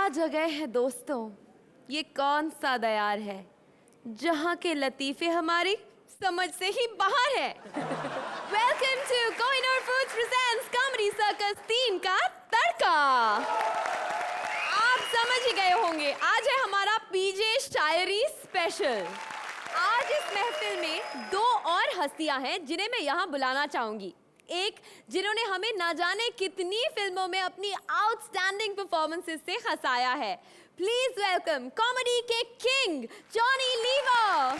क्या जगह है दोस्तों, ये कौन सा दयार है जहाँ के लतीफे हमारी समझ से ही बाहर है। Welcome to Kohinoor foods presents comedy circus 3 का तड़का। आप समझ ही गए होंगे, आज है हमारा पीजे शायरी स्पेशल। आज इस महफिल में 2 और हस्तियां हैं जिन्हें मैं यहाँ बुलाना चाहूंगी। एक जिन्होंने हमें ना जाने कितनी फिल्मों में अपनी आउटस्टैंडिंग परफॉर्मेंसेस से हंसाया है। प्लीज वेलकम कॉमेडी के किंग जॉनी लीवर।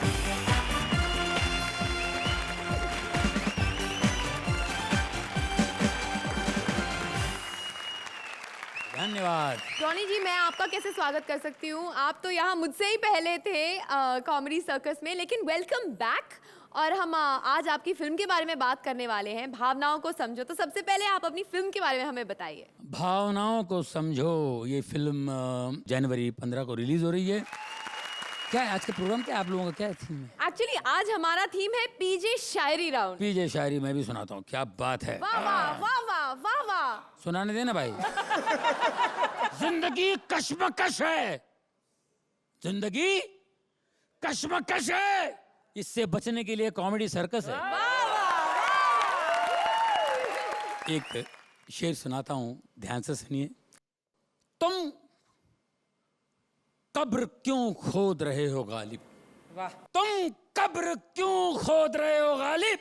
धन्यवाद। जॉनी जी, मैं आपका कैसे स्वागत कर सकती हूँ? आप तो यहाँ मुझसे ही पहले थे कॉमेडी सर्कस में, लेकिन वेलकम बैक। और हम आज आपकी फिल्म के बारे में बात करने वाले हैं, भावनाओं को समझो। तो सबसे पहले आप अपनी फिल्म के बारे में हमें बताइए। भावनाओं को समझो, ये फिल्म जनवरी 15 को रिलीज हो रही है। क्या है आज का प्रोग्राम, क्या आप लोगों का क्या थीम है? एक्चुअली आज हमारा थीम है पीजे शायरी राउंड। पीजे शायरी मैं भी सुनाता हूँ, क्या बात है। वाह वाह वाह वाह वाह वाह। सुनाने देना भाई। जिंदगी कश्मकश है, जिंदगी कश्मकश है, इससे बचने के लिए कॉमेडी सर्कस है। एक शेर सुनाता हूँ, ध्यान से सुनिए। तुम कब्र क्यों खोद रहे हो गालिब, तुम कब्र क्यों खोद रहे हो गालिब,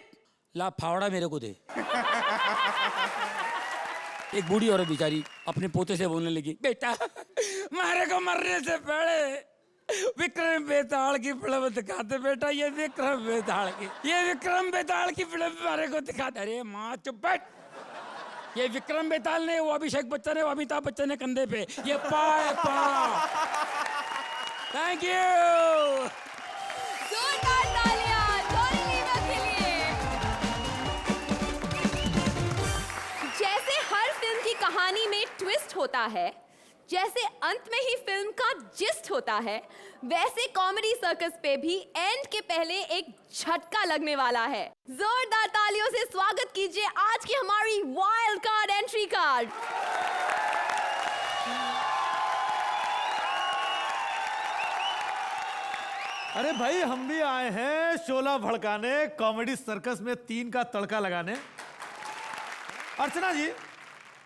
ला फावड़ा मेरे को दे। एक बूढ़ी औरत बेचारी अपने पोते से बोलने लगी, बेटा मारे को मरने से पहले विक्रम बेताल की फिल्म दिखाते बेटा, ये विक्रम बेताल की, ये विक्रम बेताल की फिल्म मारे को दिखाते। अरे माँ चुप बैठ, ये विक्रम बेताल ने, वो अभिषेक बच्चन है, वो अमिताभ बच्चन है कंधे पे, ये पा। Thank you. जोरदार तालियां जॉनी लीवर के लिए। जैसे हर फिल्म की कहानी में ट्विस्ट होता है, जैसे अंत में ही फिल्म का जिस्ट होता है, वैसे कॉमेडी सर्कस पे भी एंड के पहले एक झटका लगने वाला है। जोरदार तालियों से स्वागत कीजिए आज की हमारी वाइल्ड कार्ड एंट्री कार्ड। अरे भाई, हम भी आए हैं शोला भड़काने, कॉमेडी सर्कस में 3 का तड़का लगाने। अर्चना जी,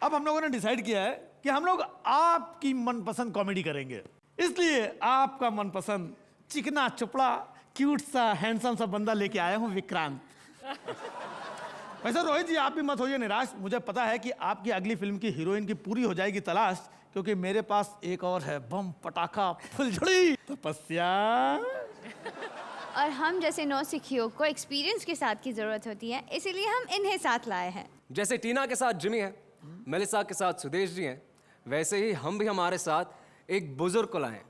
अब हम लोगों ने डिसाइड किया है कि हम लोग आपकी मनपसंद कॉमेडी करेंगे, इसलिए आपका मनपसंद चिकना चुपड़ा क्यूट सा हैंडसम सा बंदा लेके आया हूं, विक्रांत। वैसे रोहित जी, आप भी मत होइए निराश, मुझे पता है कि आपकी अगली फिल्म की हीरोइन की पूरी हो जाएगी तलाश, क्योंकि मेरे पास एक और है, बम पटाखा फुलझड़ी तपस्या। और हम जैसे नौसिखियों को एक्सपीरियंस के साथ की जरूरत होती है, इसीलिए हम इन्हें साथ लाए हैं। जैसे टीना के साथ जिमी है, मेलिसा के साथ सुदेश जी हैं, वैसे ही हम भी हमारे साथ एक बुजुर्ग को लाए।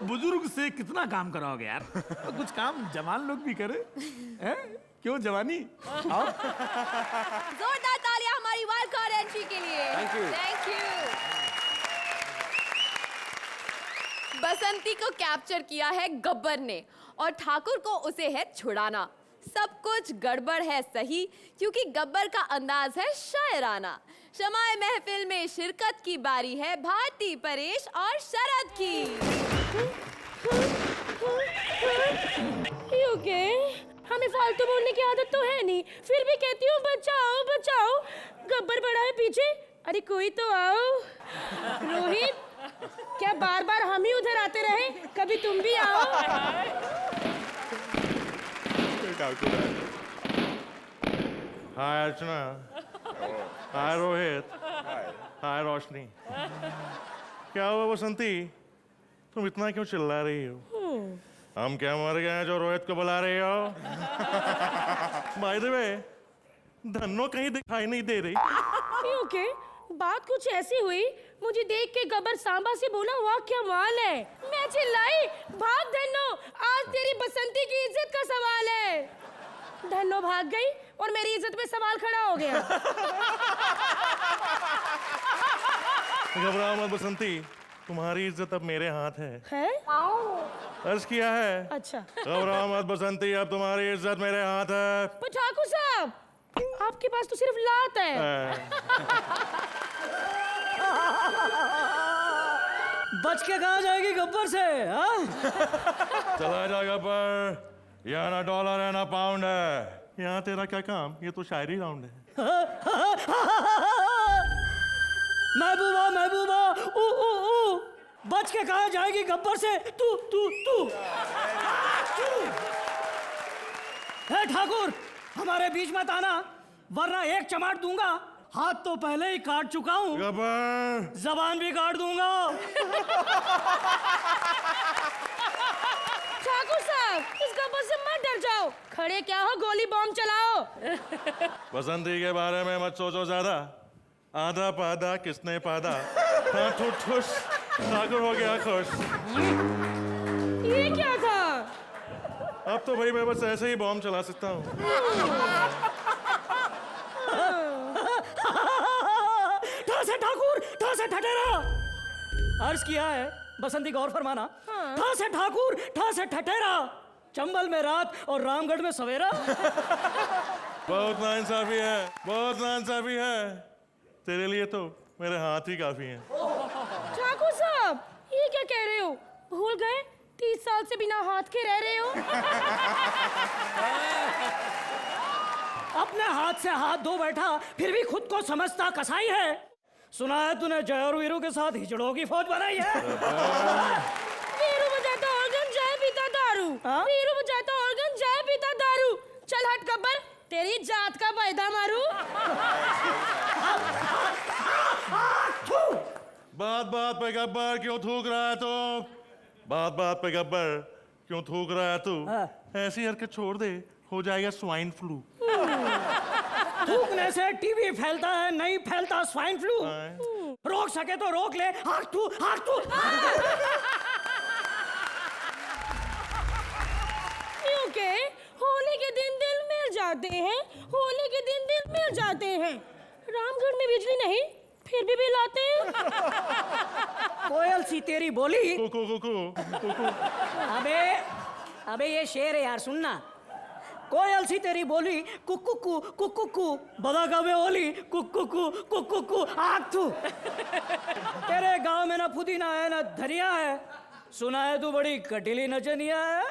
बुजुर्ग से कितना काम कराओगे यार, तो कुछ काम जवान लोग भी करे हैं? क्यों जवानी? आओ। जोरदार तालियां हमारी वाइल्ड कार्ड एंट्री के लिए। Thank you. Thank you. Basanti को कैप्चर किया है गब्बर ने और ठाकुर को उसे है छुड़ाना। सब कुछ गड़बड़ है सही, क्योंकि गब्बर का अंदाज है शायराना। शमाए महफिल में शिरकत की बारी है भारती, परेश और शरद की। ओके, हमें फालतू बोलने की आदत तो है नहीं, फिर भी कहती हूँ बचाओ बचाओ, गब्बर बड़ा है पीछे, अरे कोई तो आओ। रोहित, क्या बार बार हम ही उधर आते रहे, कभी तुम भी आओ। हाय अर्चना, हाय रोहित, हाय रोशनी। क्या हुआ बसंती, तुम इतना क्यों चिल्ला रही हो? हम क्या मर गए हैं जो रोहित को बुला रही हो? बाय द वे, धन्नो कहीं दिखाई नहीं दे रही। ओके, बात कुछ ऐसी हुई, मुझे देख के गब्बर सांबा से बोला, वाह क्या माल है। मैं चिल्लाई, भाग धन्नो, आज तेरी बसंती की इज्जत का सवाल है। धन्नो भाग गई और मेरी इज्जत पे सवाल खड़ा हो गया। घबराओ मत बसंती, तुम्हारी इज्जत अब मेरे हाथ है। अर्ज किया है। अच्छा। घबराओ मत बसंती, अब तुम्हारी इज्जत मेरे हाथ है। पर ठाकुर साहब, आपके पास तो सिर्फ लात है। बच के कहा जाएगी गब्बर से, हाँ? चला जा गब्बर, यहाँ ना डॉलर है ना पाउंड है, यहाँ तेरा क्या काम, ये तो शायरी राउंड है। महबूबा महबूबा ऊ ऊ ऊ, बच के कहा जाएगी गब्बर से, तू तू तू। हे ठाकुर, हमारे बीच मत आना, वरना एक चमाट दूंगा। हाथ तो पहले ही काट चुका हूँ, गब्बर जबान भी काट दूंगा। ठाकुर साहब, इस गब्बर से मत डर जाओ, खड़े क्या हो, गोली बॉम्ब चलाओ। बसंती के बारे में मत सोचो ज्यादा, आधा पादा किसने पादा, हाँ ठुस ठुस, ठाकुर हो गया खुश। ये क्या था? अब तो भाई मैं बस ऐसे ही बॉम्ब चला सकता हूँ। ठासे ठाकुर, ठासे ठठेरा। अर्ज किया है, बसंती गौर फरमाना। ठासे ठाकुर, ठासे ठठेरा, चंबल में रात और रामगढ़ में सवेरा। बहुत नाइंसाफी है, बहुत नाइंसाफी है, तेरे लिए तो मेरे हाथ ही काफी हैं। ठाकुर साहब, ये क्या कह रहे हो? भूल गए 30 साल से बिना हाथ के रह रहे हो? अपने हाथ से हाथ धो बैठा, फिर भी खुद को समझता कसाई है। सुना है तूने जय और वीरू के साथ हिजड़ों की फौज बनाई है। वीरू बजाता ऑर्गन, जय पीता दारू। हाँ? वीरू बजाता ऑर्गन, जय पीता दारू। चल हट गब्बर, तेरी जात का पैदा मारू। बात बात पे गब्बर क्यों थूक रहा है तू, बात बात पे गब्बर क्यों थूक रहा है तू, ऐसी हरकत छोड़ दे, हो जाएगा स्वाइन फ्लू। थूकने से टीबी फैलता है, नहीं फैलता स्वाइन फ्लू। रोक सके तो रोक ले, हाथ तू, हाथ तू। क्योंकि होली के दिन दिल मिल जाते हैं, होली के दिन दिल मिल जाते हैं। रामगढ़ में बिजली नहीं, फिर भी बिल आते हैं। कोयल सी तेरी बोली। कुकू कुकू। अबे अबे ये शेर है यार, सुनना। कोयल सी तेरी बोली, कुकू कुकू, बदा कबे ओली, कुकू कुकू, आग तू। तेरे गांव में ना पुदीना है ना धनिया है, सुना है तू बड़ी कटीली नचनिया है।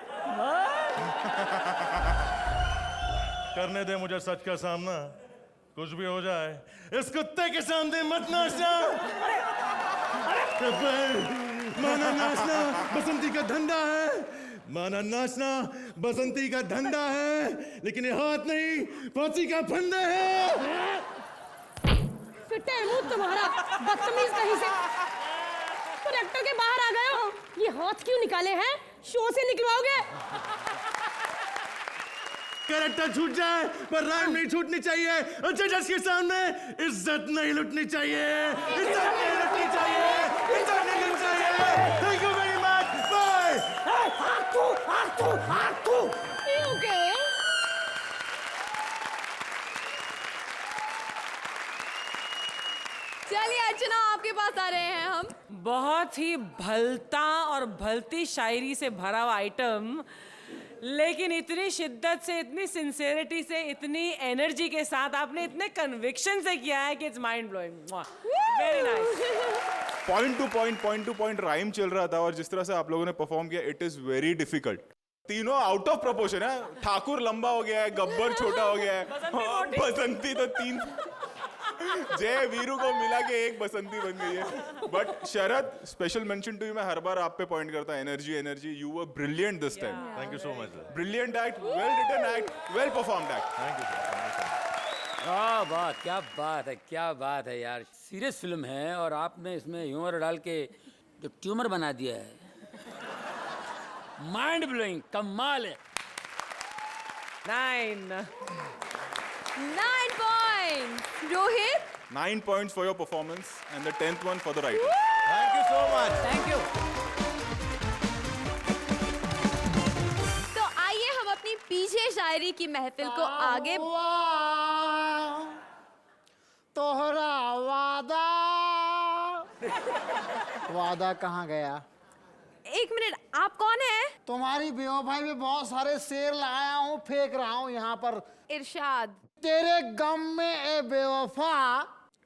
करने दे मुझे सच का सामना, कुछ भी हो जाए इस कुत्ते के सामने मत नाचना। माना नाचना बसंती का धंधा है, माना नाचना बसंती का धंधा है, लेकिन ये हाथ नहीं फांसी का फंदा है। फिटे मुंह तुम्हारा, बदतमीज कहीं से। करेक्टर के बाहर आ गए हो, ये हाथ क्यों निकाले हैं? शो से निकलवाओगे? कैरेक्टर छूट जाए पर राइम नहीं छूटनी चाहिए, और जजेस के सामने इज्जत नहीं लुटनी चाहिए, इज्जत नहीं लुटनी चाहिए, इज्जत नहीं लुटनी चाहिए। Thank you very much, bye. क्योंकि चलिए अर्चना, आपके पास आ रहे हैं हम। बहुत ही भलता और भलती शायरी से भरा हुआ आइटम, लेकिन इतनी शिद्दत से, इतनी सिंसेरिटी से, इतनी एनर्जी के साथ आपने इतने कन्विक्शन से किया है कि it's mind blowing. Very nice. Point two point rhyme चल रहा था, और जिस तरह से आप लोगों ने परफॉर्म किया, इट इज वेरी डिफिकल्ट। तीनों आउट ऑफ प्रोपोर्शन है, ठाकुर लंबा हो गया है, गब्बर छोटा हो गया है, बसंती तो 3 जय वीरू को मिला के एक बसंती बन गई है। But Sharad, special mention to you, मैं हर बार आप पे पॉइंट करता हूं, energy, you were brilliant this time. Thank you so much sir. Brilliant act, well written act, well performed act. Thank you sir. क्या बात है यार। सीरियस फिल्म है और आपने इसमें ह्यूमर डाल के जो ट्यूमर बना दिया है, माइंड ब्लोइंग, कमाल है। 9 points. Rohit, 9 points for your performance and the 10th one for the writing. Thank you so much. Thank you. तो आइए हम अपनी पीछे शायरी की महफिल को आगे। तोहरा वादा कहाँ गया? एक मिनट, आप कौन है? तुम्हारी बेवफाई में बहुत सारे शेर लाया हूँ, फेंक रहा हूँ यहाँ पर। इरशाद। तेरे गम में ए बेवफा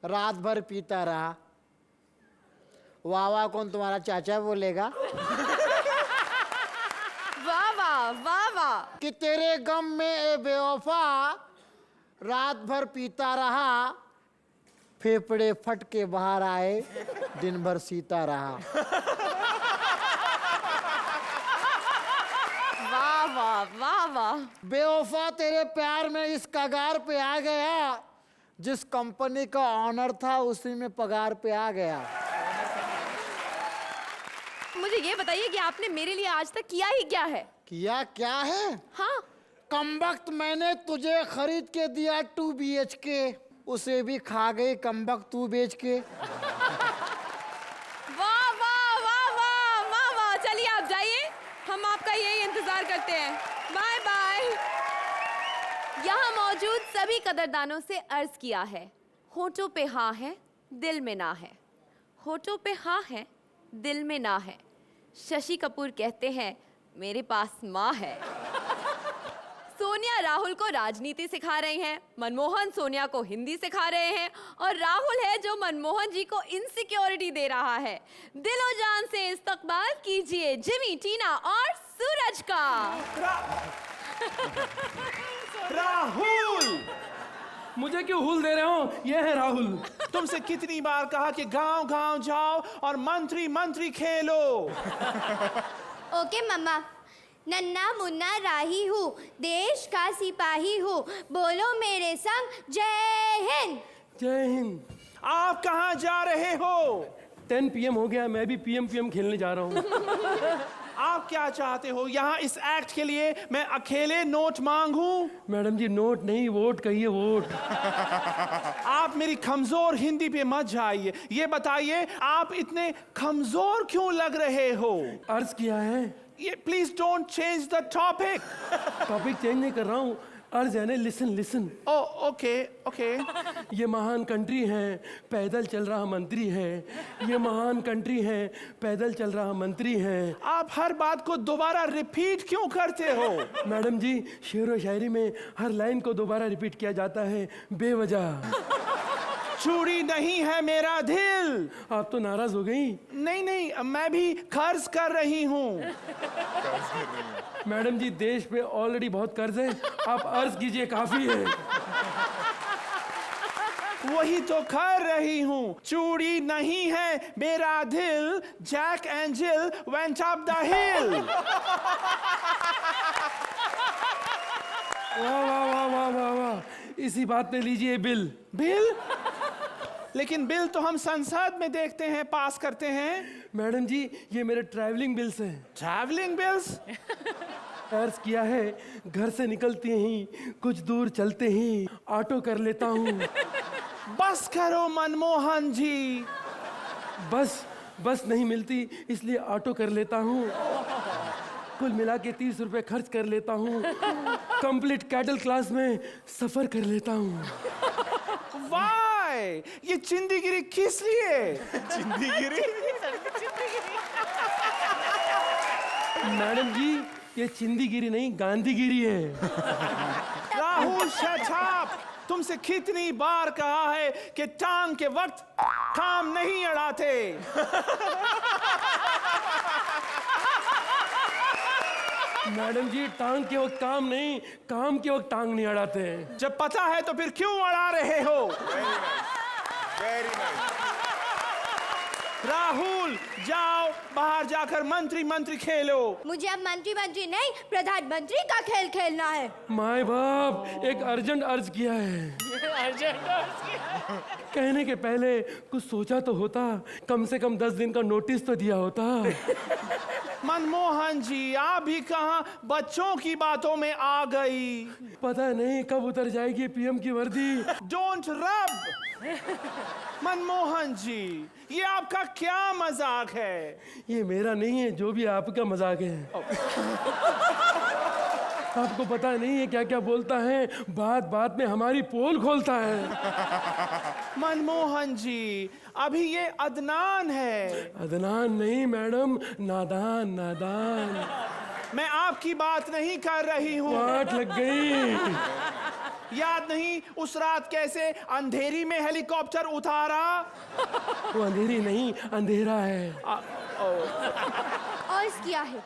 रात भर पीता रहा, वाह वाह कौन तुम्हारा चाचा बोलेगा? वाह वाह वाह वाह। कि तेरे गम में ए बेवफा रात भर पीता रहा, फेफड़े फट के बाहर आए, दिन भर सीता रहा। वाह वाह वाह वाह। बेवफा तेरे प्यार में इस कगार पे आ गया, जिस कंपनी का ऑनर था उसी में पगार पे आ गया। मुझे ये बताइए कि आपने मेरे लिए आज तक किया ही क्या है? किया क्या है? हाँ। कमबख्त मैंने तुझे खरीद के दिया 2 BHK, उसे भी खा गई कमबख्त तू बेच के। वाह वाह वाह वाह वाह वाह। चलिए आप जाइए, हम आपका यही इंतजार करते हैं। Bye bye. यहाँ मौजूद सभी कदरदानों से अर्ज किया है, होठों पे हाँ है, दिल में ना है। होठों पे हाँ है, दिल में ना है। शशि कपूर कहते हैं मेरे पास माँ है। सोनिया राहुल को राजनीति सिखा रही हैं, मनमोहन सोनिया को हिंदी सिखा रहे हैं, और राहुल है जो मनमोहन जी को इनसिक्योरिटी दे रहा है। दिलो जान से इस्तकबाल कीजिए जिमी, टीना और सूरज का। राहुल! मुझे क्यों हुल दे रहे हो? ये है राहुल। तुमसे कितनी बार कहा कि गांव गांव जाओ और मंत्री मंत्री खेलो। ओके मम्मा। नन्ना मुन्ना राही हूँ, देश का सिपाही हूँ, बोलो मेरे संग जय हिंद। जय हिंद। आप कहाँ जा रहे हो? 10 PM हो गया, मैं भी PM खेलने जा रहा हूँ। आप क्या चाहते हो? यहाँ इस एक्ट के लिए मैं अकेले नोट मांगूं? मैडम जी नोट नहीं, वोट कहिए, वोट। आप मेरी कमजोर हिंदी पे मत जाइए। ये बताइए आप इतने कमजोर क्यों लग रहे हो? अर्ज किया है। ये please don't change the topic. Topic change नहीं कर रहा हूँ, अर्ज है ना, लिसन लिसन। ओ ओके ओके। ये महान कंट्री है, पैदल चल रहा मंत्री है। ये महान कंट्री है, पैदल चल रहा मंत्री है। आप हर बात को दोबारा रिपीट क्यों करते हो? मैडम जी शेर व शायरी में हर लाइन को दोबारा रिपीट किया जाता है बेवजह। चूड़ी नहीं है मेरा दिल। आप तो नाराज हो गई। नहीं नहीं, मैं भी कर्ज कर रही हूँ। मैडम जी देश पे ऑलरेडी बहुत कर्ज है, आप अर्ज कीजिए, काफी है। वही तो कर रही हूँ। चूड़ी नहीं है मेरा दिल, Jack and Jill went up the hill. वाह वाह वाह वाह वाह वाह। इसी बात पे लीजिए बिल। बिल? लेकिन बिल तो हम संसद में देखते हैं, पास करते हैं। मैडम जी ये मेरे ट्रैवलिंग बिल्स हैं। Travelling bills? अर्ज किया है घर से निकलते ही कुछ दूर चलते ही ऑटो कर लेता हूँ। बस करो मनमोहन जी। बस नहीं मिलती इसलिए ऑटो कर लेता हूँ। कुल मिला के 30 रुपए खर्च कर लेता हूँ। कंप्लीट कैटल क्लास में सफर कर लेता हूँ। वाह, ये चिंदीगिरी किस लिए? चिंदीगिरी? मैडम जी ये चिंदीगिरी नहीं, गांधीगिरी है। Rahul shut up. तुमसे कितनी बार कहा है कि टांग के वक्त काम नहीं अड़ाते। मैडम जी टांग के वक्त काम नहीं, काम के वक्त टांग नहीं अड़ाते हैं। जब पता है तो फिर क्यों अड़ा रहे हो? Very nice. राहुल जाओ बाहर जाकर मंत्री खेलो। मुझे अब मंत्री नहीं, प्रधानमंत्री का खेल खेलना है। माय बाप, एक अर्जेंट अर्ज किया है। कहने के पहले कुछ सोचा तो होता, कम से कम 10 दिन का नोटिस तो दिया होता। मनमोहन जी आप भी कहाँ बच्चों की बातों में आ गई। पता नहीं कब उतर जाएगी PM की वर्दी। डोंट रब। मनमोहन जी ये आपका क्या मजाक है? ये मेरा नहीं है, जो भी आपका मजाक है। आपको पता नहीं है क्या क्या बोलता है, बात बात में हमारी पोल खोलता है। मनमोहन जी अभी ये अदनान है। अदनान नहीं मैडम, नादान नादान। मैं आपकी बात नहीं कर रही हूँ। वाट लग गई। याद नहीं उस रात कैसे अंधेरी में हेलीकॉप्टर उतारा? वो अंधेरी नहीं, अंधेरा है। और क्या है,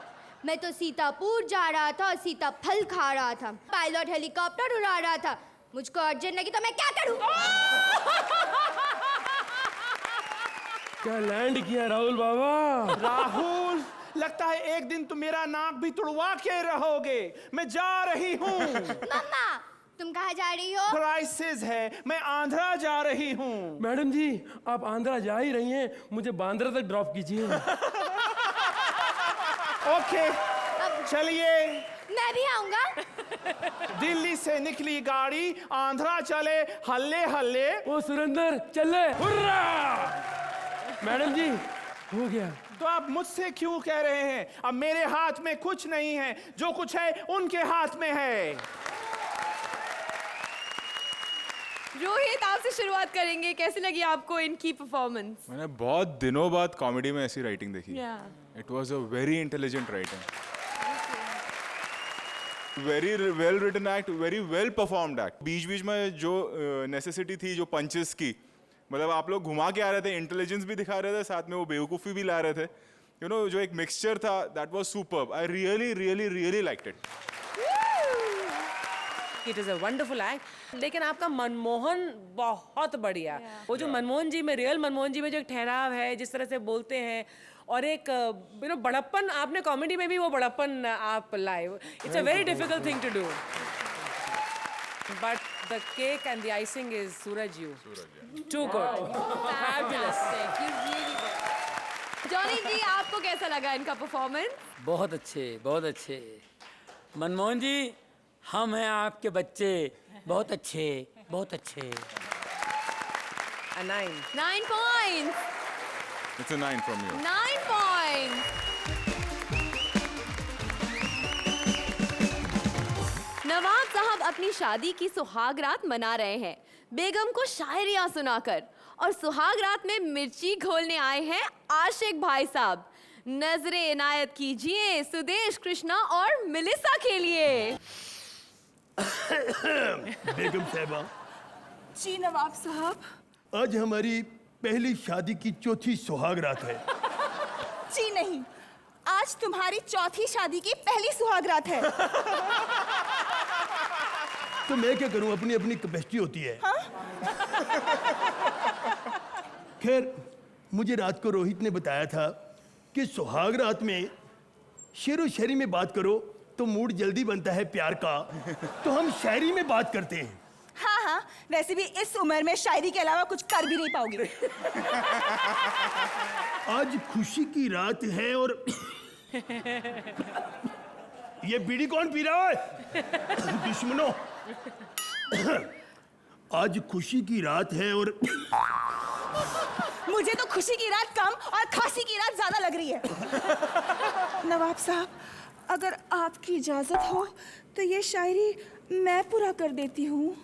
मैं तो सीतापुर जा रहा था और सीताफल खा रहा था, पायलट हेलीकॉप्टर उड़ा रहा था। मुझको अर्जेंट लगी तो मैं क्या करूं? क्या लैंड किया राहुल बाबा? राहुल, लगता है एक दिन तुम मेरा नाक भी तुड़वा के रहोगे। मैं जा रही हूँ। मम्मा, तुम कहाँ जा रही हो? क्राइसिस है, मैं आंध्रा जा रही हूँ। मैडम जी, आप आंध्रा जा ही रही हैं, मुझे बांद्रा तक ड्रॉप कीजिए। ओके, चलिए। मैं भी आऊंगा। दिल्ली से निकली गाड़ी, आंध्रा चले हल्ले हल्ले। ओ सुरेंद्र, चले। हुर्रा! मैडम जी, हो गया। तो आप मुझसे क्यों कह रहे हैं? अब मेरे हाथ में कुछ नहीं है, जो कुछ है उनके हाथ में है। रोहित, आपसे शुरुआत करेंगे। कैसी लगी आपको इनकी परफॉर्मेंस? मैंने बहुत दिनों बाद कॉमेडी में ऐसी राइटिंग देखी। Yeah. It was a very intelligent writing, very well written act, very well performed act. बीच बीच में जो नेसेसिटी थी, जो पंचेस की, मतलब आप लोग घुमा के आ रहे थे, इंटेलिजेंस भी दिखा रहे थे, साथ में वो बेवकूफ़ी भी ला रहे थे। यू नो, जो एक मिक्सचर था, that was superb. I really really really liked it. It is a wonderful act. लेकिन आपका मनमोहन बहुत बढ़िया। वो जो मनमोहन जी में, रियल मनमोहन जी में जो एक ठहराव है, जिस तरह से बोलते हैं, और एक यू नो बड़प्पन, आपने कॉमेडी में भी वो बड़प्पन आप लाए। It's a very difficult thing to do, but the cake and the icing is Suraj you. Too good, fabulous. Johnny ji, आपको कैसा लगा इनका परफॉर्मेंस? बहुत अच्छे, बहुत अच्छे। मनमोहन जी, हम हैं आपके बच्चे, बहुत अच्छे, बहुत अच्छे। 9 points. It's a 9 from you. 9 points. नवाब साहब अपनी शादी की सुहागरात मना रहे हैं, बेगम को शायरियां सुनाकर, और सुहागरात में मिर्ची घोलने आए हैं आशिक भाई साहब। नजरे इनायत कीजिए सुदेश, कृष्णा और मिलिसा के लिए। बेगम साहबा। जी नवाब साहब। आज हमारी पहली शादी की चौथी सुहागरात है। जी नहीं, आज तुम्हारी चौथी शादी की पहली सुहागरात है। तो मैं क्या करूं, अपनी अपनी कैपेसिटी होती है। हाँ? खैर, मुझे रात को रोहित ने बताया था कि सुहागरात में शेरो शायरी में बात करो तो मूड जल्दी बनता है प्यार का, तो हम शायरी में बात करते हैं। हाँ हाँ, वैसे भी इस उम्र में शायरी के अलावा कुछ कर भी नहीं पाओगे। आज खुशी की रात है और ये बीड़ी कौन पी रहा है? दुश्मनों, आज खुशी की रात है और मुझे तो खुशी की रात कम और खांसी की रात ज्यादा लग रही है। नवाब साहब, अगर आपकी इजाजत हो तो ये शायरी मैं पूरा कर देती हूँ।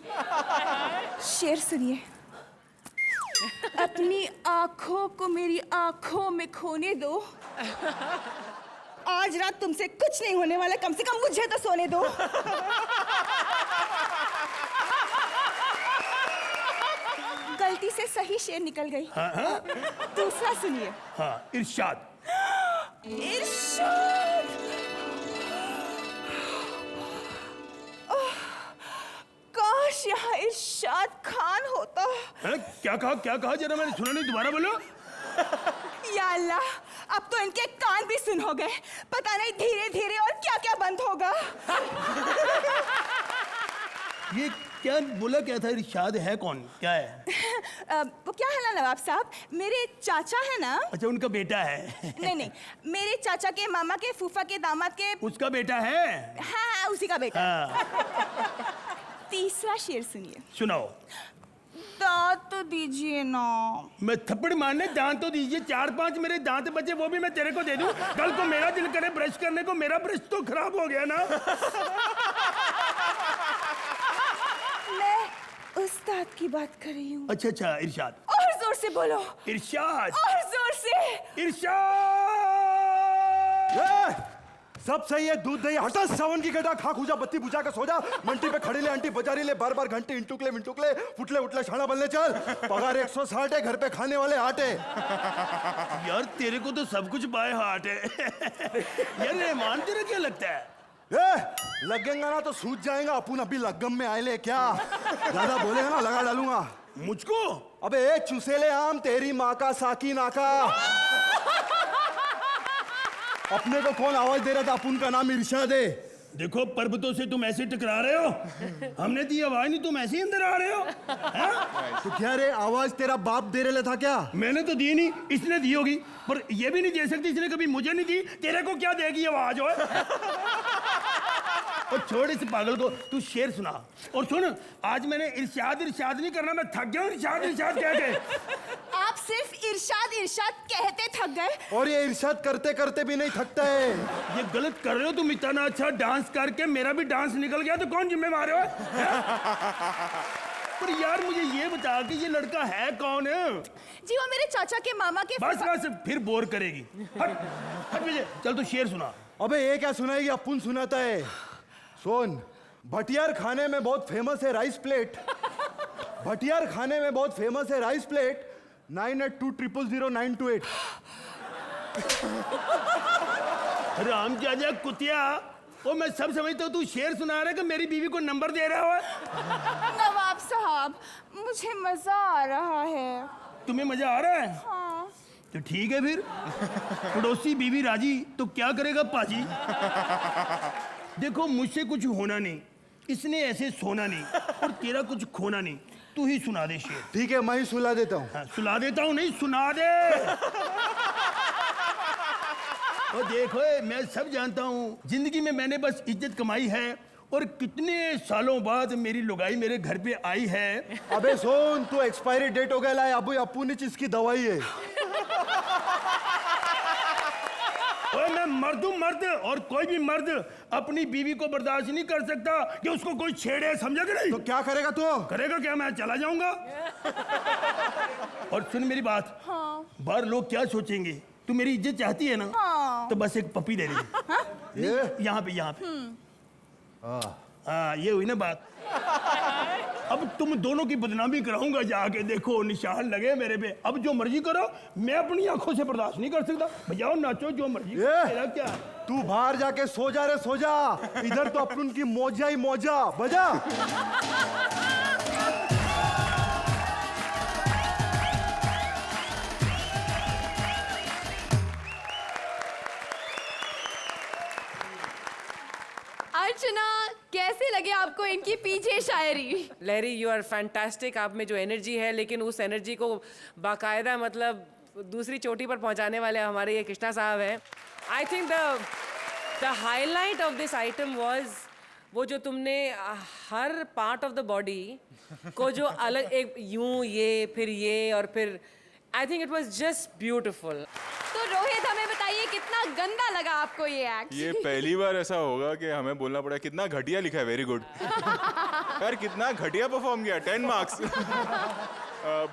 शेर सुनिए। अपनी आंखों को मेरी आंखों में खोने दो, आज रात तुमसे कुछ नहीं होने वाला, कम से कम मुझे तो सोने दो। गलती से सही शेर निकल गई। हाँ? दूसरा सुनिए। हाँ, इरशाद। इरशाद। काश यहाँ इरशाद खान होता। है? क्या कहा जरा मैंने सुना नहीं, दोबारा बोलो। या अल्लाह, अब तो इनके कान भी सुन हो गए, पता नहीं धीरे धीरे और क्या क्या बंद होगा। ये क्या बोला, क्या था? इरशाद है कौन, क्या है? वो क्या है ना नवाब साहब, मेरे चाचा है ना। अच्छा, उनका बेटा है। नहीं, मेरे चाचा के मामा के फूफा के दामाद के। उसका बेटा है। हाँ, उसी का बेटा। हाँ। तीसरा शेर सुनिए। सुनाओ। दांत तो दीजिए ना। मैं थप्पड़ मारने, दांत तो दीजिए। 4-5 मेरे दांत बचे, वो भी मैं तेरे को दे दूं। कल को मेरा दिल करे ब्रश करने को, मेरा ब्रश तो खराब हो गया ना। मैं उस दांत की बात कर रही हूँ। अच्छा, इरशाद। और जोर से बोलो। इरशाद। और जोर से। इरशाद। सब सही है, दूध दही हटा, सावन की गड्ढा, खा खूजा, बत्ती बुझा के सो जा, मंटी पे खड़ी ले, आंटी बजारी ले, बार बार घंटे इंटुकले मिंटुकले, फुटले उठले छाना बनले चल, पगार 160 है, घर पे खाने वाले आटे। यार तेरे को तो सब कुछ बाय हार्ट है। यार रहमान तेरा क्या लगता है? लगेगा ना तो सूझ जाएगा, अपन अभी लगम में आए ले क्या? ज्यादा बोलेगा ना लगा डालूंगा। मुझको? अबे चुसेले आम, तेरी माँ का साकी नाका। अपने को कौन आवाज दे रहा था? अपन का नाम इरशाद है। देखो पर्वतों से तुम ऐसे टकरा रहे हो, हमने दी आवाज नहीं, तुम ऐसे ही अंदर आ रहे हो। तो क्या रे, आवाज तेरा बाप दे रहा था क्या? मैंने तो दी नहीं, इसने दी होगी, पर ये भी नहीं दे सकती, इसने कभी मुझे नहीं दी, तेरे को क्या देगी आवाज? और छोड़ इस पागल को, तू शेर सुना। और सुन, आज मैंने इरशाद इरशाद नहीं करना, मैं थक गया हूं इरशाद इरशाद कह के। आप सिर्फ इरशाद इरशाद कहते थक गए। और ये इरशाद करते करते भी नहीं थकता है। ये गलत कर रहे हो तुम, इतना अच्छा डांस करके मेरा भी डांस निकल गया तो कौन जिम्मेवार है? पर यार मुझे ये बता कि ये लड़का है कौन? जी वो मेरे चाचा के मामा के। बस बस फिर बोर करेगी। हट हट विजय, चल तू शेर सुना। अबे ये क्या सुनाएगी, अपुन सुनाता है। सुन, भटियार खाने में बहुत फेमस है राइस प्लेट। भटियार खाने में बहुत फेमस है राइस प्लेट। 98200928। राम जाजा कुतिया, ओ मैं सब समझता हूँ, तू शेर सुना रहा है कि मेरी बीवी को नंबर दे रहा हो? नवाब साहब, मुझे मजा आ रहा है। तुम्हें मजा आ रहा है? हाँ। तो ठीक है फिर, पड़ोसी बीवी राजी तो क्या करेगा पाजी। देखो मुझसे कुछ होना नहीं, इसने ऐसे सोना नहीं, और तेरा कुछ खोना नहीं, तू ही सुना दे शेर। ठीक है, मैं ही सुला देता हूँ। हाँ, सुला देता हूँ नहीं, सुना दे। और देखो मैं सब जानता हूँ, जिंदगी में मैंने बस इज्जत कमाई है, और कितने सालों बाद मेरी लुगाई मेरे घर पे आई है। अबे सुन, तू एक्सपायरी डेट हो गया है, अभी अपनी चीज की दवाई है। ओए मैं मर्द हूँ, मर्द, और कोई भी मर्द अपनी बीवी को बर्दाश्त नहीं कर सकता कि उसको कोई छेड़े, समझा कि नहीं? तो क्या करेगा तू? करेगा क्या, मैं चला जाऊंगा। और सुन मेरी बात, हाँ। बाहर लोग क्या सोचेंगे, तू मेरी इज्जत चाहती है ना? हाँ। तो बस एक पपी दे दे। यहाँ पे यहाँ पे। हाँ ये हुई ना बात। अब तुम दोनों की बदनामी कराऊंगा जाके, देखो निशान लगे मेरे पे। अब जो मर्जी करो, मैं अपनी आंखों से बर्दाश्त नहीं कर सकता। बजाओ नाचो जो मर्जी। तेरा क्या? तू बाहर जाके सो जा रे, सो जा। इधर तो अपन की मौजा ही मौजा, बजा। अर्चना, कैसे लगे आपको इनकी पीछे शायरी? लहरी, यू आर फैंटास्टिक। आप में जो एनर्जी है, लेकिन उस एनर्जी को बाकायदा मतलब दूसरी चोटी पर पहुंचाने वाले हमारे ये कृष्णा साहब हैं। I think the highlight of this item was वो जो तुमने हर पार्ट ऑफ द बॉडी को जो अलग, एक यूं ये फिर ये और फिर, I think it was just beautiful. तो रोहित, हमें बताइए कितना गंदा लगा आपको ये एक्ट? ये पहली बार ऐसा होगा कि हमें बोलना पड़ा कितना घटिया लिखा है। वेरी गुड यार, कितना घटिया परफॉर्म किया। 10 मार्क्स।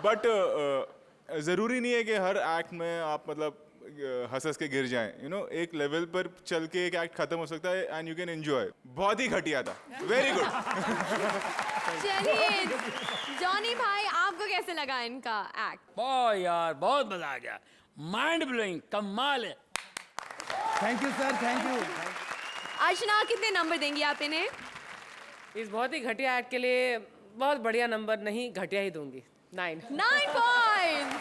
बट जरूरी नहीं है कि हर एक्ट में आप मतलब हंस के गिर जाएं। यू नो, एक लेवल पर चल के एक एक्ट खत्म हो सकता है एंड यू कैन एंजॉय। बहुत ही घटिया था। Very good. चलिए जॉनी भाई, आपको कैसे लगा इनका एक्ट? बहुत यार, बहुत मजा आ गया, माइंड ब्लोइंग, कमाल है। Thank you sir, thank you. Archana, कितने नंबर देंगी आप इन्हें? इस बहुत ही घटिया एक्ट के लिए बहुत बढ़िया नंबर नहीं, घटिया ही दूंगी। 9 पॉइंट्स।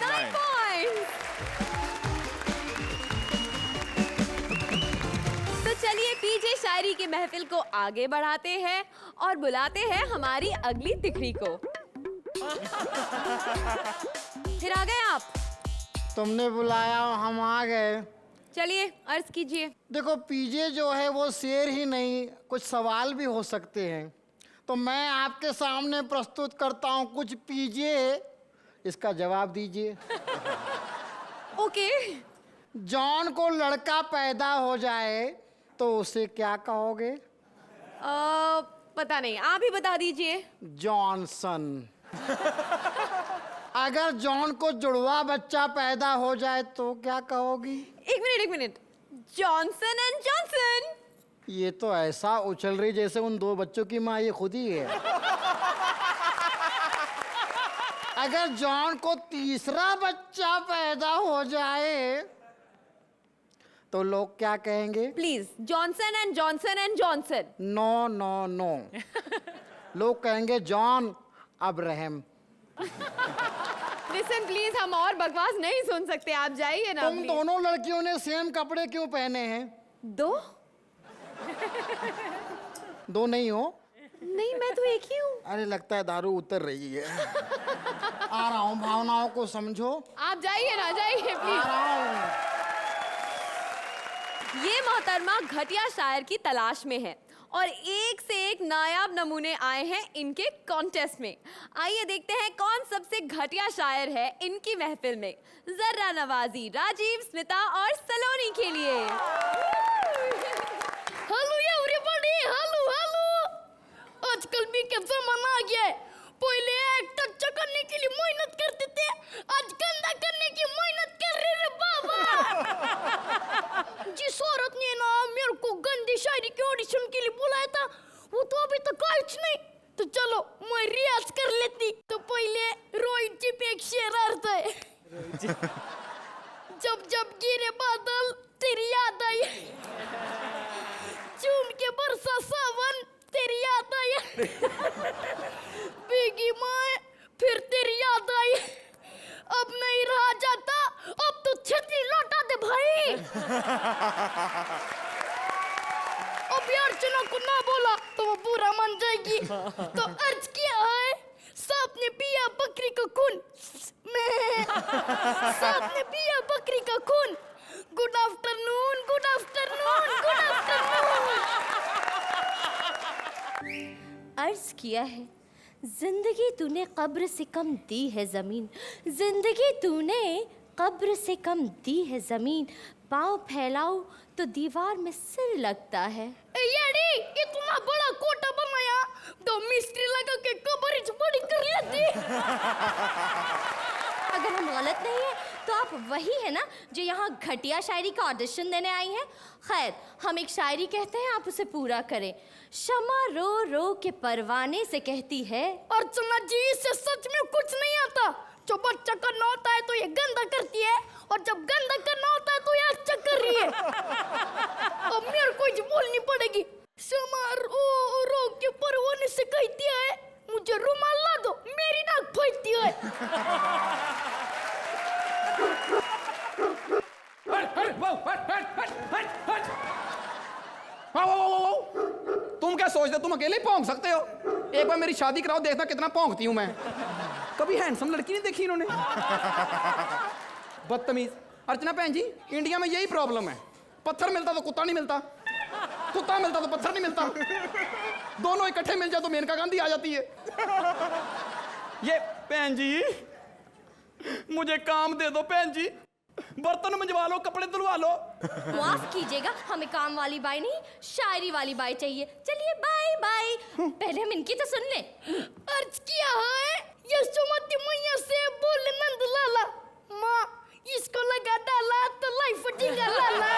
9 पॉइंट्स। तो चलिए पीजे शायरी की महफिल को आगे बढ़ाते हैं और बुलाते हैं हमारी अगली तिकड़ी को। फिर आ गए आप? तुमने बुलाया, हम आ गए। चलिए अर्ज कीजिए। देखो पीजे जो है वो शेर ही नहीं, कुछ सवाल भी हो सकते हैं। तो मैं आपके सामने प्रस्तुत करता हूँ कुछ पीजे, इसका जवाब दीजिए। ओके। जॉन को लड़का पैदा हो जाए तो उसे क्या कहोगे? पता नहीं, आप ही बता दीजिए। जॉनसन। अगर जॉन को जुड़वा बच्चा पैदा हो जाए तो क्या कहोगी? एक मिनट, जॉनसन एंड जॉनसन। ये तो ऐसा उछल रही जैसे उन दो बच्चों की माँ ये खुद ही है। अगर जॉन को तीसरा बच्चा पैदा हो जाए तो लोग क्या कहेंगे? Please Johnson and Johnson and Johnson. No no no. लोग कहेंगे जॉन अब्राहम। लिसन प्लीज, हम और बकवास नहीं सुन सकते, आप जाइए ना। तुम दोनों लड़कियों ने सेम कपड़े क्यों पहने हैं? दो? दो नहीं हो? नहीं, मैं तो एक ही हूँ। अरे लगता है दारू उतर रही है। आ रहा हूँ, भावनाओं को समझो। आप जाइए ना, जाइए प्लीज। ये मोहतरमा घटिया शायर की तलाश में है और एक से एक नायाब नमूने आए हैं इनके कॉन्टेस्ट में। आइए देखते हैं कौन सबसे घटिया शायर है इनकी महफिल में। जर्रा नवाजी, राजीव, स्मिता और सलोनी के लिए। Hello everybody, hello hello. आजकल भी क्या जमाना आ गया है। पहले एक्ट अच्छा करने के लिए मेहनत करते थे, आज गंदा करने की मेहनत कर रहे रे बाबा। जिस औरत ने ना मेरे को गंदी शायरी के ऑडिशन के लिए बुलाया था, वो तो अभी तक आई नहीं। तो चलो मैं रियाज कर लेती। तो पहले रोहित जी पे एक शेर आता है। जब जब गिरे बादल तेरी याद आई, चूम के बरसा सावन तेरी याद आई, भीगी माए फिर तेरी याद आई, अब नहीं रहा जाता, अब तो छतरी लौटा दे भाई। अब यार अर्चना को ना बोला तो वो बुरा मान जाएगी। तो अर्ज किया है, सांप ने पिया बकरी का खून, मैं सांप ने पिया बकरी का खून। Good afternoon, good afternoon, good afternoon. अर्ज किया है, जिंदगी तूने कब्र से कम दी है जमीन, जिंदगी तूने कब्र से कम दी है जमीन, पाँव फैलाओ तो दीवार में सिर लगता है। यारी इतना बड़ा कोटा बनाया तो मिस्त्री लगा के कब्र बड़ी कर लेती। अगर हम गलत नहीं है तो आप वही है ना जो यहाँ घटिया शायरी का ऑडिशन देने आई हैं? खैर, हम एक शायरी कहते हैं, आप उसे पूरा करें। शमा रो रो के परवाने से कहती है, अर्चना जी इससे सच में कुछ नहीं आता। जो बच्चा करना होता है तो ये गंदा करती है, और जब गंदा करना होता है तो ये अच्छा कर रही है। अब मेरे को कुछ बोलनी पड़ेगी। शमा रो रो के परवाने से कहती है, मुझे रुमाल ला दो, मेरी नाक फटती है। तुम क्या सोचते हो तुम अकेले ही भौंक सकते हो? एक बार मेरी शादी कराओ, देखना कितना भौंकती हूं मैं। कभी हैंडसम लड़की नहीं देखी इन्होंने। बदतमीज। अर्चना बहन जी, इंडिया में यही प्रॉब्लम है, पत्थर मिलता तो कुत्ता नहीं मिलता, कुत्ता मिलता तो पत्थर नहीं मिलता, दोनों इकट्ठे मिल जाए तो मेनका गांधी आ जाती है। ये बहन जी मुझे काम दे दो, बहन जी बर्तन मंजवा लो, कपड़े धुलवा लो। माफ कीजिएगा, हमें काम वाली बाई नहीं शायरी वाली बाई चाहिए। चलिए बाय बाय, पहले हम इनकी तो सुन ले। अर्ज किया है, यशोमती मैया से बोले नंद लाला, माँ इसको लगा डाला तो लाइफ फटेगा लाला।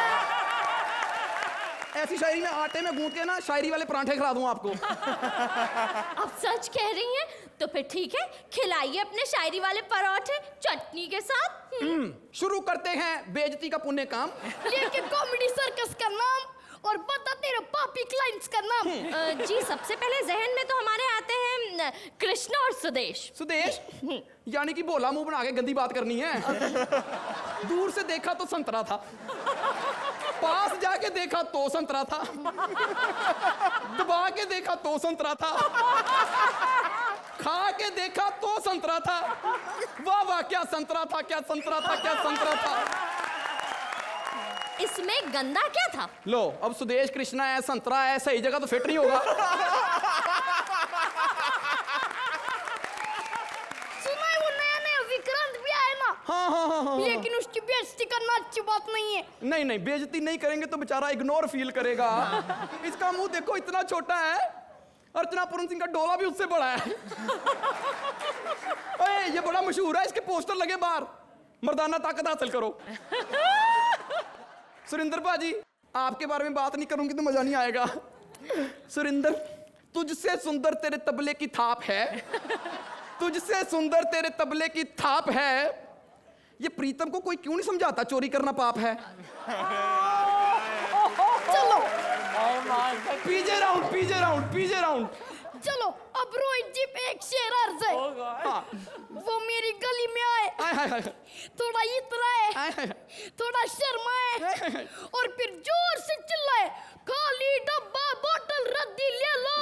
ऐसी शायरी में आटे में गूंथ के ना शायरी वाले परांठे खिला दूं आपको। आप सच कह रही हैं? तो फिर ठीक है, खिलाइए अपने शायरी वाले पराठे चटनी के साथ। शुरू करते हैं बेइज्जती का पुण्य काम। लेके कॉमेडी सर्कस का नाम और बता तेरे पापी क्लाइंट्स का नाम। जी सबसे पहले जहन में तो हमारे आते हैं कृष्ण और सुदेश। सुदेश यानी कि भोला मुंह बना के गंदी बात करनी है। दूर से देखा तो संतरा था, पास जाके देखा तो संतरा था, दबा के देखा तो संतरा था, खा के देखा तो संतरा था। वाह वाह क्या संतरा था, क्या संतरा था, क्या संतरा था। इसमें गंदा क्या था? लो अब सुदेश कृष्णा है, संतरा है, सही जगह तो फिट नहीं होगा। सुना है वो नया नया विक्रांत भी आया ना? हाँ। लेकिन उसकी बेइज्जती करना अच्छी बात नहीं है। नहीं नहीं, बेइज्जती नहीं करेंगे तो बेचारा इग्नोर फील करेगा। इसका मुंह देखो इतना छोटा है, अर्चना पूरन सिंह का डोला भी उससे बड़ा है। ओए, ये बड़ा मशहूर है, इसके पोस्टर लगे बाहर, मर्दाना ताकत हासिल करो। सुरेंद्र पाजी, आपके बारे में बात नहीं करूंगी तो मजा नहीं आएगा। सुरेंद्र, तुझसे सुंदर तेरे तबले की थाप है, तुझसे सुंदर तेरे तबले की थाप है। ये प्रीतम को कोई क्यों नहीं समझाता चोरी करना पाप है। चलो पीजे राउंड, पीजे राउंड, पीजे राउंड। चलो अब रोहित जी पे एक शेर अर्ज है। हाँ। वो मेरी गली में आए, थोड़ा इतराए, थोड़ा शर्माए और फिर जोर से चिल्लाए, खाली डब्बा बोतल रद्दी ले लो।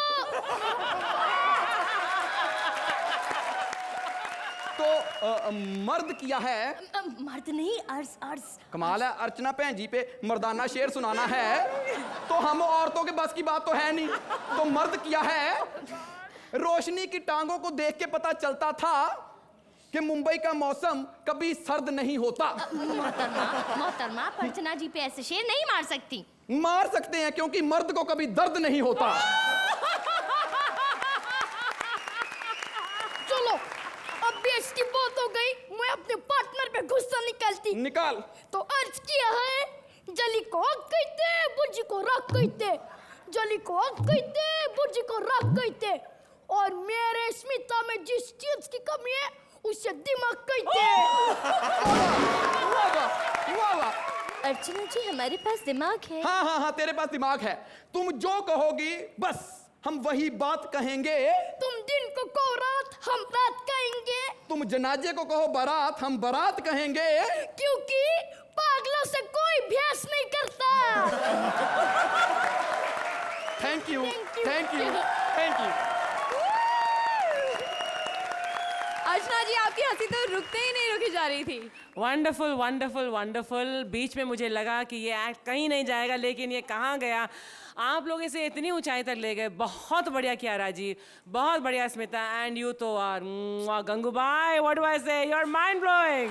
तो मर्द किया है, मर्द नहीं, अर्ज अर्ज। कमाल है, अर्चना भैन जी पे मर्दाना शेर सुनाना है तो हम औरतों के बस की बात तो है नहीं। तो मर्द किया है, रोशनी की टांगों को देख के पता चलता था कि मुंबई का मौसम कभी सर्द नहीं होता। मोहतरमा अर्चना जी पे ऐसे शेर नहीं मार सकती। मार सकते हैं क्योंकि मर्द को कभी दर्द नहीं होता। चलो अब बेस की बात हो गई, मैं अपने पार्टनर पे गुस्सा निकालती। निकाल। तो अर्ज किया है, जली को आग कहते, बुर्जी को राख कहते, जली को आग कहते, बुर्जी को राख कहते, और मेरे स्मिता में जिस चीज की कमी है उसे दिमाग कहते। वाह वाह। अर्चना जी, हमारे पास दिमाग है। हाँ हाँ हाँ, तेरे पास दिमाग है। तुम जो कहोगी बस हम वही बात कहेंगे। तुम दिन को कहो रात, हम रात कहेंगे। तुम जनाजे को कहो बारात, हम बारात कहेंगे। क्योंकि पागलों से कोई भ्यास नहीं करता। Thank you, thank you, thank you. Archana ji, आपकी हंसी तो रुकते ही नहीं रुकी जा रही थी। Wonderful wonderful wonderful. बीच में मुझे लगा कि ये एक्ट कहीं नहीं जाएगा, लेकिन ये कहाँ गया। आप लोग इसे इतनी ऊंचाई तक ले गए। बहुत बढ़िया कियारा जी, बहुत बढ़िया स्मिता, एंड यू तो are Gangubai, what do I say, you are mind blowing.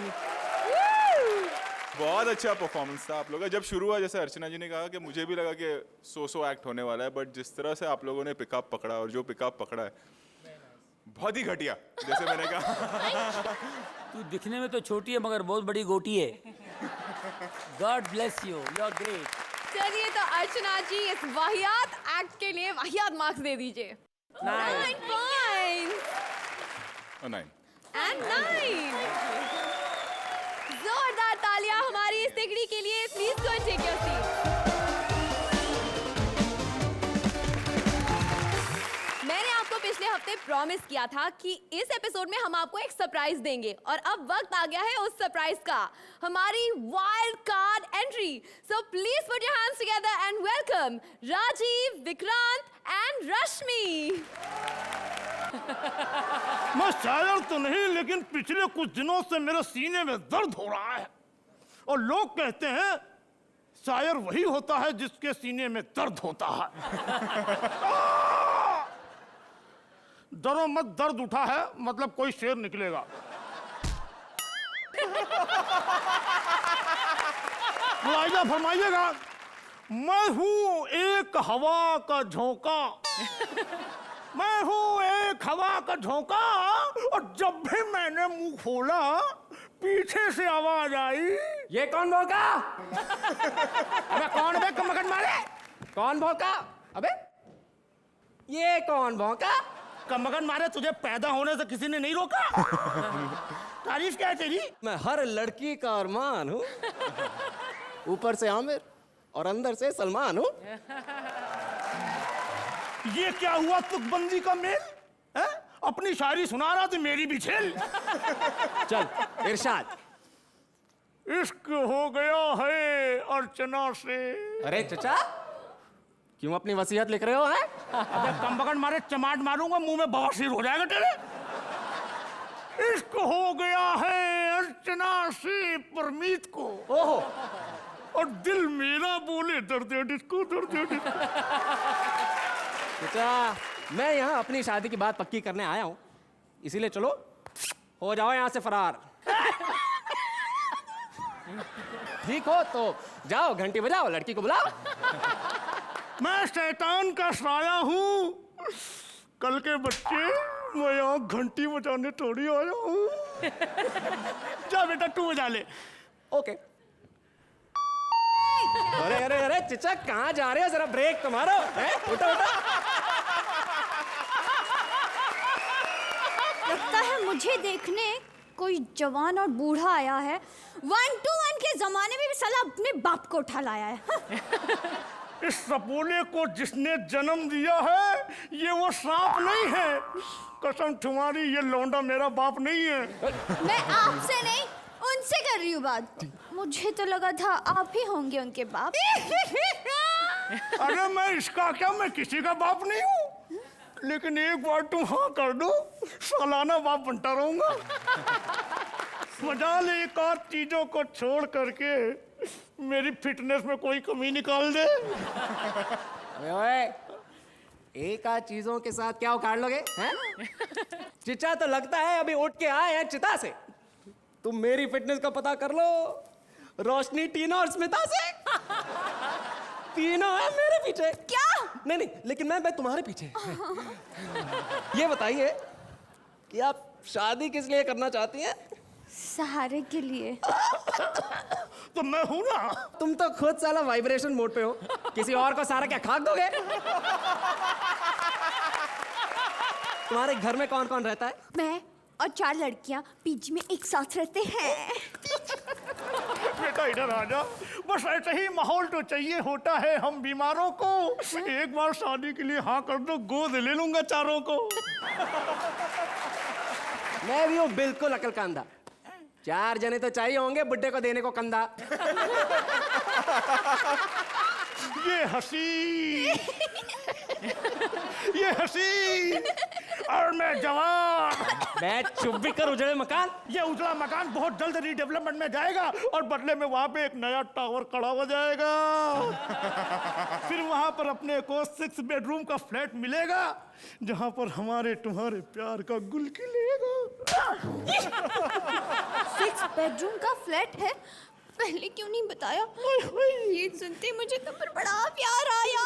बहुत अच्छा परफॉर्मेंस था आप लोगों का। जब शुरू हुआ, जैसे अर्चना जी ने कहा कि मुझे भी लगा कि सो एक्ट होने वाला है, बट जिस तरह से आप लोगों ने पिकअप पकड़ा और जो पिकअप पकड़ा है बहुत ही घटिया, जैसे मैंने कहा। तू दिखने में तो छोटी है मगर बहुत बड़ी गोटी है। God bless you, you are great. चलिए, तो अर्चना जी इस वाहियात एक्ट के लिए वाहियात मार्क्स दे दीजिए। 9 points 9 and 9। जोरदार तालियां हमारी इस तिगड़ी के लिए। Please go and take your seat. मैंने आपको पिछले हफ्ते प्रॉमिस किया था कि इस एपिसोड में हम आपको एक सरप्राइज देंगे, और अब वक्त आ गया है उस सरप्राइज का, हमारी wild card entry. So please put your hands together and welcome Rajeev, Vikrant and Rashmi. मैं शायर तो नहीं, लेकिन पिछले कुछ दिनों से मेरे सीने में दर्द हो रहा है, और लोग कहते हैं शायर वही होता है जिसके सीने में दर्द होता है। डरो मत, दर्द उठा है मतलब कोई शेर निकलेगा। मुआवजा फरमाइएगा। मैं हूं एक हवा का झोंका, मैं हूं एक हवा का झोंका, और जब भी मैंने मुंह खोला पीछे से आवाज आई, ये कौन भौंका? अबे कौन बे कमकट मारे? कौन भौंका? अबे ये कौन भौंका? कमकट मारे, तुझे पैदा होने से किसी ने नहीं रोका। तारीफ क्या है तेरी? मैं हर लड़की का अरमान हूँ, ऊपर से आमिर और अंदर से सलमान हूँ। ये क्या हुआ तुकबंदी का मेल है? अपनी शायरी सुना रहा तो मेरी भी छेल। चल इरशाद। इश्क हो गया है अर्चना से। अरे चचा, क्यों अपनी वसीयत लिख रहे हो? हैं? अबे कमबख्त मारे, चमाट मारूंगा, मुंह में बवासीर हो जाएगा तेरे। इश्क हो गया है अर्चना से परमीत को, ओहो, और दिल मेरा बोले दर्द डिस्को, दर्द डिस्को। चचा, मैं यहाँ अपनी शादी की बात पक्की करने आया हूँ, इसीलिए चलो हो जाओ यहाँ से फरार। ठीक हो तो जाओ, घंटी बजाओ, लड़की को बुलाओ। मैं शैतान का साया हूँ, कल के बच्चे, मैं यहाँ घंटी बजाने थोड़ी आया हूँ। जा बेटा तू बजा ले। ओके। अरे अरे अरे चिचा कहाँ जा रहे हो, जरा ब्रेक तो मारो। उठो उठो। लगता है मुझे देखने कोई जवान और बूढ़ा आया है। 1-2-1 के जमाने में भी साला अपने बाप को उठा लाया है। इस सपोले को जिसने जन्म दिया है ये वो सांप नहीं है। कसम तुम्हारी, ये लौंडा मेरा बाप नहीं है। मैं आपसे नहीं उनसे कर रही हूँ बात। मुझे तो लगा था आप ही होंगे उनके बाप। अरे मैं इसका क्या, मैं किसी का बाप नहीं हूँ। लेकिन एक बार तुम हाँ कर दो, सालाना बाप बनता रहूंगा। मजाल एक आध चीजों को छोड़ करके मेरी फिटनेस में कोई कमी निकाल दे। ओए, एक आध चीजों के साथ क्या उखाड़ लोगे हैं? चिचा तो लगता है अभी उठ के आए हैं चिता से। तुम मेरी फिटनेस का पता कर लो, रोशनी, टीना और स्मिता से। तीनों है मेरे पीछे। क्या? नहीं नहीं, लेकिन मैं तुम्हारे पीछे। ये बताइए कि आप शादी किस लिए करना चाहती हैं? सहारे के लिए। तो मैं हूं ना। तुम तो खुद साला वाइब्रेशन मोड पे हो, किसी और को सारा क्या खाक दोगे? तुम्हारे घर में कौन कौन रहता है? मैं और 4 लड़कियां पीजी में एक साथ रहते हैं। बेटा इधर आ जा, बस ऐसे ही माहौल तो चाहिए होता है हम बीमारों को। एक बार शादी के लिए हाँ कर दो, गोद ले लूंगा चारों को। मैं भी हूँ बिल्कुल अकलकांदा। 4 जने तो चाहिए होंगे बुड्ढे को देने को कंधा। ये हंसी, ये हंसी, और मैं जवान। बैठ चुप भी कर, उजड़े मकान। ये उजड़ा मकान बहुत जल्द रीडेवलपमेंट में जाएगा और बदले में वहां पे एक नया टावर खड़ा हो जाएगा। फिर वहां पर अपने को 6 बेडरूम का फ्लैट मिलेगा जहां पर हमारे तुम्हारे प्यार का गुल खिलेगा। 6 बेडरूम का फ्लैट है? पहले क्यों नहीं बताया? ये सुनते मुझे तुम पर बड़ा प्यार आया।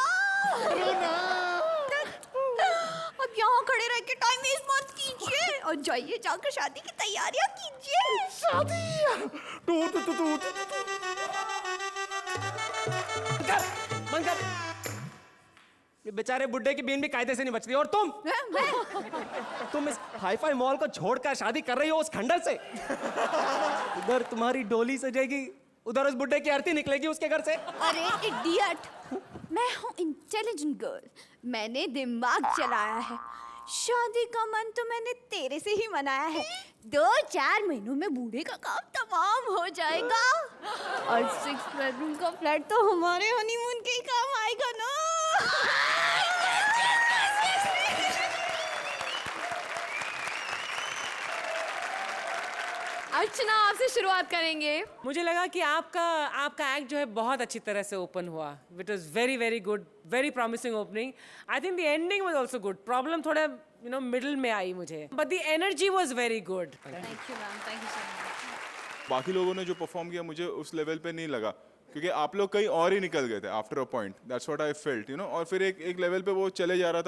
अब यहाँ खड़े रह के टाइम वेस्ट मत कीजिए और जाइए जाकर शादी की तैयारियां कीजिए। शादी? बंद कर। ये बेचारे बुड्ढे की बीन भी कायदे से नहीं बचती। और तुम इस हाईफाई मॉल को छोड़कर शादी कर रही हो उस खंडर से। उधर तुम्हारी डोली सजेगी, उधर उस बुड्ढे की आरती निकलेगी उसके घर से। अरे इडियट, मैं हूँ इंटेलिजेंट गर्ल, मैंने दिमाग चलाया है। शादी का मन तो मैंने तेरे से ही मनाया है। 2-4 महीनों में बूढ़े का काम तमाम हो जाएगा और 6 बेडरूम का फ्लैट तो हमारे हनीमून के ही काम आएगा ना। अर्चना, आपसे शुरुआत करेंगे। मुझे लगा कि आपका एक्ट जो है बहुत अच्छी तरह से ओपन हुआ। It was very very good, very promising opening. I think the ending was also good. Problem थोड़ा मिडिल में आई मुझे, but the energy was very good. Thank you ma'am, thank you so much. बाकी लोगों ने जो perform किया मुझे उस लेवल पे नहीं लगा, क्योंकि आप लोग कहीं और ही निकल गए थे after a point. That's what I felt, और फिर एक लेवल पे वो चले जा रहा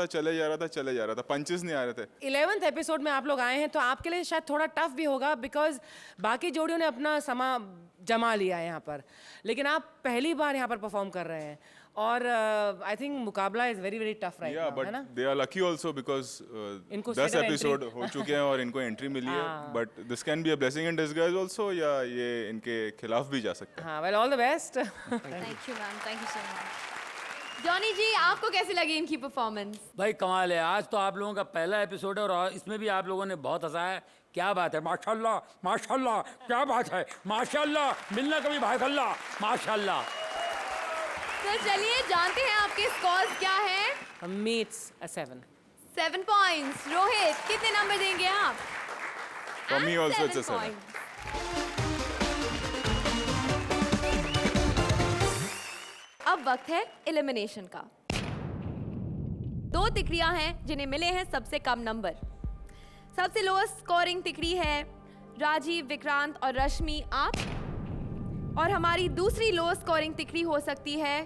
था, पंचेस नहीं आ रहे थे। 11th एपिसोड में आप लोग आए हैं तो आपके लिए शायद थोड़ा टफ भी होगा, बिकॉज बाकी जोड़ियों ने अपना समा जमा लिया है यहाँ पर, लेकिन आप पहली बार यहाँ पर परफॉर्म कर रहे हैं और आई थिंक मुकाबला is very very tough right now, है ना? They are lucky also because इनको 10 एपिसोड हो चुके हैं और इनको एंट्री मिली है, but this can be a blessing in disguise also, या ये इनके खिलाफ भी जा सकता है। हाँ, well all the best. Thank you ma'am, thank you so much. Johnny ji, आपको कैसी लगी इनकी परफॉर्मेंस? भाई कमाल है, आज तो आप लोगों का पहला एपिसोड है और इसमें भी आप लोगों ने बहुत हंसाया। क्या बात है, माशाल्लाह माशाल्लाह, क्या बात है, माशाल्लाह, मिलना कभी भाई खल्ला, माशाल्लाह। तो चलिए जानते हैं आपके स्कोर्स क्या हैं। मीट्स अ 7 पॉइंट्स। रोहित, कितने नंबर देंगे आप? For me And also it's a 7 7. points. अब वक्त है एलिमिनेशन का। 2 तिकड़ियां हैं जिन्हें मिले हैं सबसे कम नंबर। सबसे लोएस्ट स्कोरिंग तिकड़ी है राजीव, विक्रांत और रश्मि, आप। और हमारी दूसरी लोएस्ट स्कोरिंग तिकड़ी हो सकती है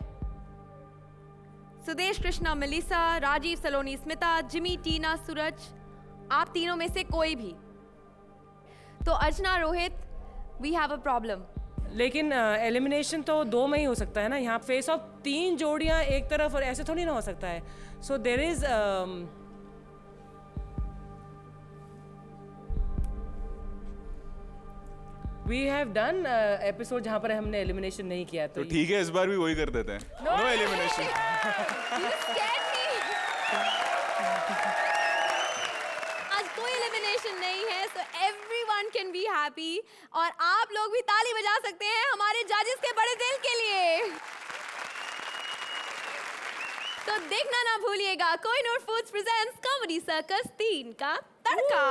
Sudesh, Krishna, Melissa, Rajeev, Saloni, Smita, Jimmy, Tina, Suraj, आप तीनों में से कोई भी। तो Archana, Rohit, we have a problem. लेकिन एलिमिनेशन तो 2 में ही हो सकता है ना, यहाँ फेस ऑफ 3 जोड़ियां एक तरफ और ऐसे थोड़ी ना हो सकता है. So there is we have done episode जहाँ पर हमने एलिमिनेशन नहीं किया. तो ठीक है, इस बार भी वही कर देते हैं. No elimination. आज कोई एलिमिनेशन नहीं है, so everyone can be happy. और आप लोग भी ताली बजा सकते हैं हमारे जजेस के बड़े दिल के लिए. तो देखना ना भूलिएगा, Kohinoor foods presents comedy circus 3 का तड़का.